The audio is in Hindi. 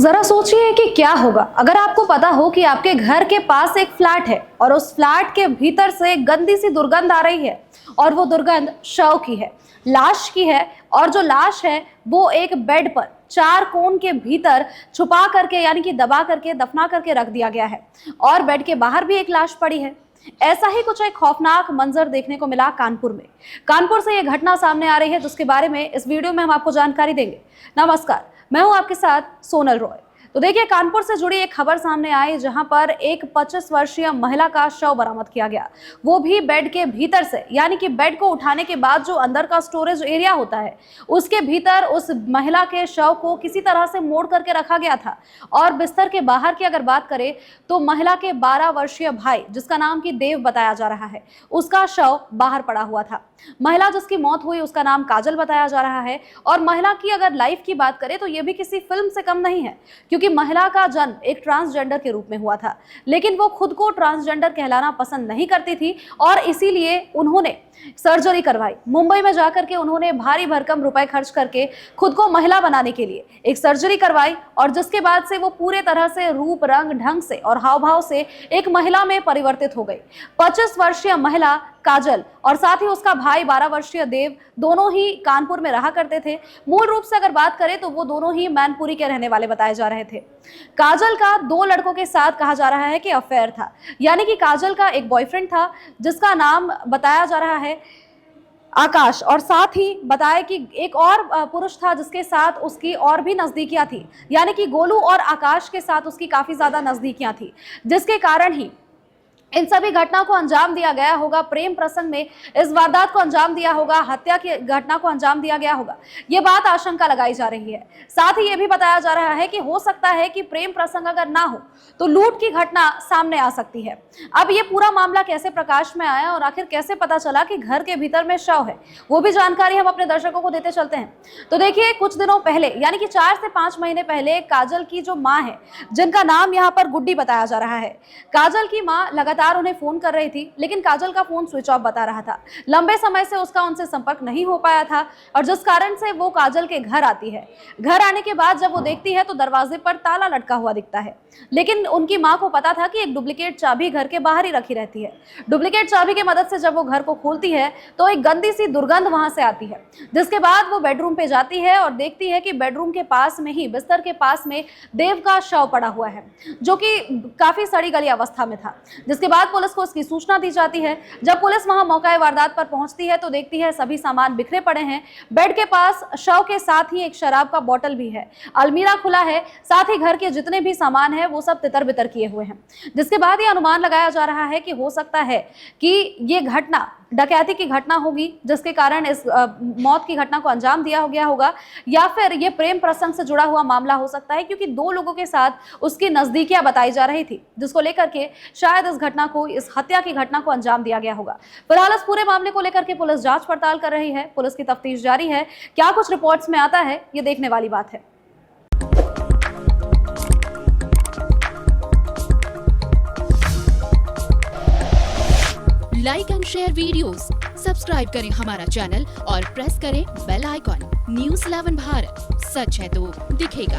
जरा सोचिए कि क्या होगा अगर आपको पता हो कि आपके घर के पास एक फ्लैट है और उस फ्लैट के भीतर से गंदी सी दुर्गंध आ रही है और वो दुर्गंध शव की है, लाश की है। और जो लाश है वो एक बेड पर चार कोन के भीतर छुपा करके यानी कि दबा करके दफना करके रख दिया गया है और बेड के बाहर भी एक लाश पड़ी है। ऐसा ही कुछ एक खौफनाक मंजर देखने को मिला कानपुर में। कानपुर से ये घटना सामने आ रही है जिसके बारे में इस वीडियो में हम आपको जानकारी देंगे। नमस्कार, मैं हूं आपके साथ सोनल रॉय। तो देखिए, कानपुर से जुड़ी एक खबर सामने आई जहां पर एक 25 वर्षीय महिला का शव बरामद किया गया, वो भी बेड के भीतर से, यानी कि बेड को उठाने के बाद जो अंदर का स्टोरेज एरिया होता है उसके भीतर उस महिला के शव को किसी तरह से मोड़ करके रखा गया था। और बिस्तर के बाहर की अगर बात करें तो महिला के 12 वर्षीय भाई, जिसका नाम की देव बताया जा रहा है, उसका शव बाहर पड़ा हुआ था। महिला जिसकी मौत हुई उसका नाम काजल बताया जा रहा है। और महिला की अगर लाइफ की बात करें तो ये भी किसी फिल्म से कम नहीं है, क्योंकि महिला का जन्म एक ट्रांसजेंडर के रूप में हुआ था, लेकिन वो खुद को ट्रांसजेंडर कहलाना पसंद नहीं करती थी और इसीलिए उन्होंने सर्जरी करवाई। मुंबई में जाकर के उन्होंने भारी भरकम रुपए खर्च करके खुद को महिला बनाने के लिए एक सर्जरी करवाई और जिसके बाद से वो पूरे तरह से रूप रंग ढंग से और हाव भाव से एक महिला में परिवर्तित हो गई। 25 वर्षीय महिला काजल और साथ ही उसका भाई 12 वर्षीय देव दोनों ही कानपुर में रहा करते थे। मूल रूप से अगर बात करें तो वो दोनों ही मैनपुरी के रहने वाले बताए जा रहे थे। काजल का 2 लड़कों के साथ कहा जा रहा है कि अफेयर था, यानी कि काजल का एक बॉयफ्रेंड था जिसका नाम बताया जा रहा है आकाश, और साथ ही बताया कि एक और पुरुष था जिसके साथ उसकी और भी नजदीकियां थी, यानी कि गोलू और आकाश के साथ उसकी काफी ज्यादा नजदीकियां थी, जिसके कारण ही इन सभी घटना को अंजाम दिया गया होगा। प्रेम प्रसंग में इस वारदात को अंजाम दिया होगा, हत्या की घटना को अंजाम दिया गया होगा, ये बात आशंका लगाई जा रही है। साथ ही ये भी बताया जा रहा है कि हो सकता है कि प्रेम प्रसंग अगर ना हो तो लूट की घटना सामने आ सकती है। अब ये पूरा मामला कैसे प्रकाश में आया और आखिर कैसे पता चला कि घर के भीतर में शव है, वो भी जानकारी हम अपने दर्शकों को देते चलते हैं। तो देखिए, कुछ दिनों पहले यानी कि 4 से 5 महीने पहले काजल की जो माँ है, जिनका नाम यहाँ पर गुड्डी बताया जा रहा है, काजल की माँ लगातार उन्हें फोन कर रही थी, लेकिन काजल का फोन स्विच ऑफ बता रहा था। लंबे समय से उसका उनसे संपर्क नहीं हो पाया था और जिस कारण से वो काजल के घर आती है। घर आने के बाद जब वो देखती है तो दरवाजे पर ताला लटका हुआ दिखता है, लेकिन उनकी मां को पता था कि एक डुप्लीकेट चाबी घर के बाहर ही रखी रहती है। डुप्लीकेट चाबी की मदद से जब वो घर को खोलती है तो एक गंदी सी दुर्गंध वहां से आती है, जिसके बाद वो बेडरूम पे जाती है और देखती है कि बेडरूम के पास में ही, बिस्तर के पास में देव का शव पड़ा हुआ है, जो कि काफी सड़ी गली अवस्था में था। जिसके बाद पुलिस को उसकी सूचना दी जाती है। जब पुलिस वहां मौका वारदात पर पहुंचती है तो देखती है सभी सामान बिखरे पड़े हैं। बेड के पास शव के साथ ही एक शराब का बोतल भी है, अलमीरा खुला है, साथ ही घर के जितने भी सामान है वो सब तितर बितर किए हुए हैं। जिसके बाद ये अनुमान लगाया जा रहा है कि हो सकता है कि ये घटना डकैती की घटना होगी, जिसके कारण इस मौत की घटना को अंजाम दिया गया होगा, या फिर ये प्रेम प्रसंग से जुड़ा हुआ मामला हो सकता है, क्योंकि 2 लोगों के साथ उसकी नजदीकियां बताई जा रही थी, जिसको लेकर के शायद इस घटना को, इस हत्या की घटना को अंजाम दिया गया होगा। फिलहाल इस पूरे मामले को लेकर के पुलिस जांच पड़ताल कर रही है, पुलिस की तफ्तीश जारी है। क्या कुछ रिपोर्ट्स में आता है ये देखने वाली बात है। Like and share videos, subscribe करें हमारा चैनल और प्रेस करें बेल आइकॉन। न्यूज़ 11 भारत, सच है तो दिखेगा।